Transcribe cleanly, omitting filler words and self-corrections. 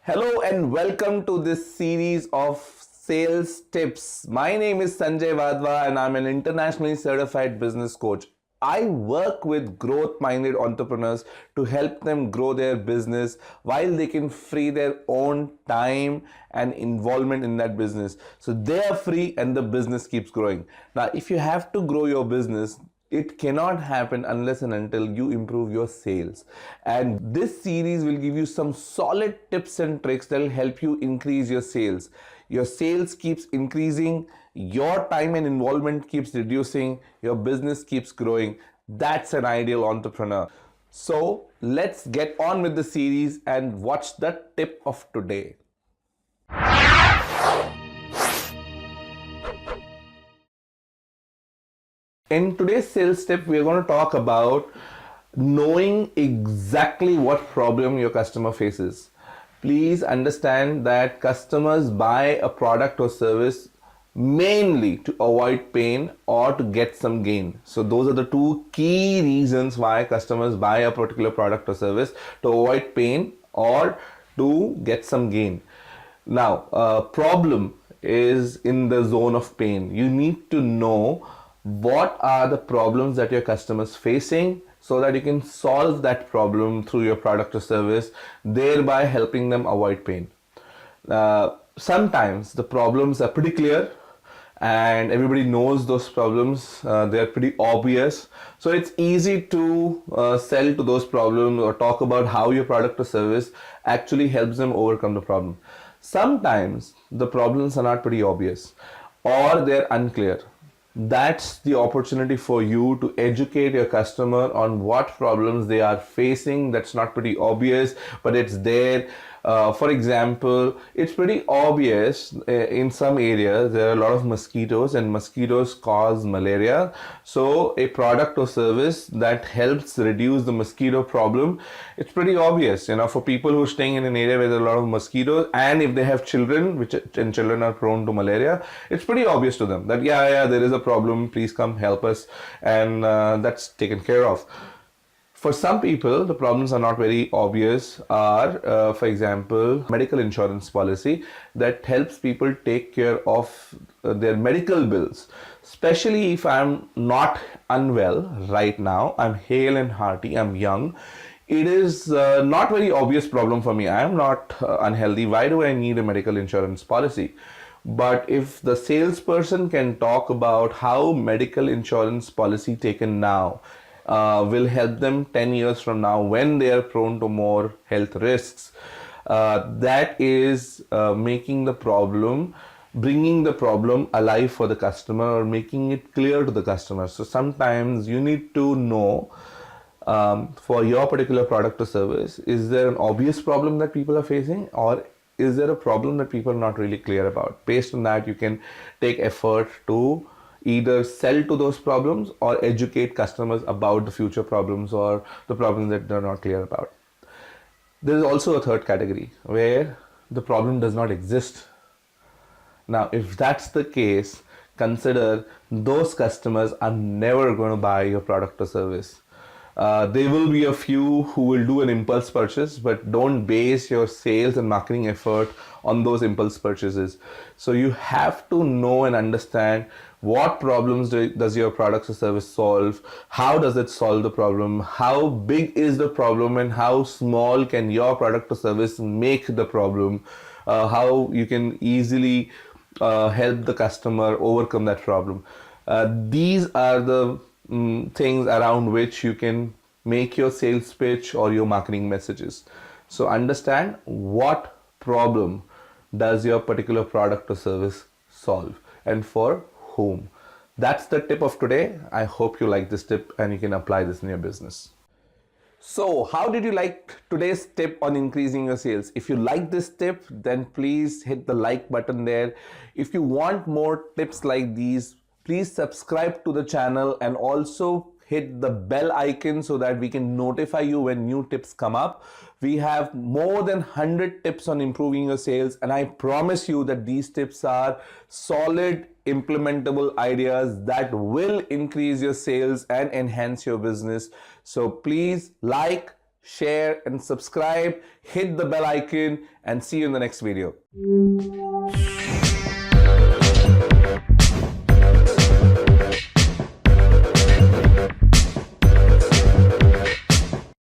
Hello and welcome to this series of sales tips. My name is Sanjay Vadva and I'm an internationally certified business coach. I work with growth minded entrepreneurs to help them grow their business while they can free their own time and involvement in that business. So they are free and the business keeps growing. Now, if you have to grow your business, it cannot happen unless and until you improve your sales. And this series will give you some solid tips and tricks that will help you increase your sales. Your sales keeps increasing, your time and involvement keeps reducing, your business keeps growing. That's an ideal entrepreneur. So let's get on with the series and watch the tip of today. In today's sales tip, we're going to talk about knowing exactly what problem your customer faces. Please understand that customers buy a product or service mainly to avoid pain or to get some gain. So those are the two key reasons why customers buy a particular product or service: to avoid pain or to get some gain. Now, problem is in the zone of pain. You need to know what are the problems that your customers facing so that you can solve that problem through your product or service, thereby helping them avoid pain. Sometimes the problems are pretty clear and everybody knows those problems. They are pretty obvious, so it's easy to sell to those problems or talk about how your product or service actually helps them overcome the problem. Sometimes the problems are not pretty obvious or they're unclear. That's the opportunity for you to educate your customer on what problems they are facing. That's not pretty obvious, but it's there. For example, it's pretty obvious in some areas there are a lot of mosquitoes and mosquitoes cause malaria. So a product or service that helps reduce the mosquito problem, it's pretty obvious, for people who are staying in an area where there are a lot of mosquitoes, and if they have children, and children are prone to malaria, it's pretty obvious to them that yeah, there is a problem, please come help us, and that's taken care of. For some people, the problems are not very obvious. For example, medical insurance policy that helps people take care of their medical bills. Especially if I'm not unwell right now, I'm hale and hearty, I'm young. It is not very obvious problem for me. I am not unhealthy. Why do I need a medical insurance policy? But if the salesperson can talk about how medical insurance policy taken now will help them 10 years from now when they are prone to more health risks, that is bringing the problem alive for the customer or making it clear to the customer. So sometimes you need to know, for your particular product or service, is there an obvious problem that people are facing, or is there a problem that people are not really clear about? Based on that, you can take effort to either sell to those problems or educate customers about the future problems or the problems that they're not clear about. There is also a third category where the problem does not exist. Now, if that's the case, consider those customers are never going to buy your product or service. There will be a few who will do an impulse purchase, but don't base your sales and marketing effort on those impulse purchases. So you have to know and understand what problems does your product or service solve, how does it solve the problem, how big is the problem, and how small can your product or service make the problem, how you can easily help the customer overcome that problem. These are the things around which you can make your sales pitch or your marketing messages. So understand what problem does your particular product or service solve and for whom. That's the tip of today. I hope you like this tip and you can apply this in your business. So, how did you like today's tip on increasing your sales? If you like this tip, then please hit the like button there. If you want more tips like these, please subscribe to the channel and also hit the bell icon so that we can notify you when new tips come up. We have more than 100 tips on improving your sales, and I promise you that these tips are solid, implementable ideas that will increase your sales and enhance your business. So please like, share, and subscribe. Hit the bell icon and see you in the next video.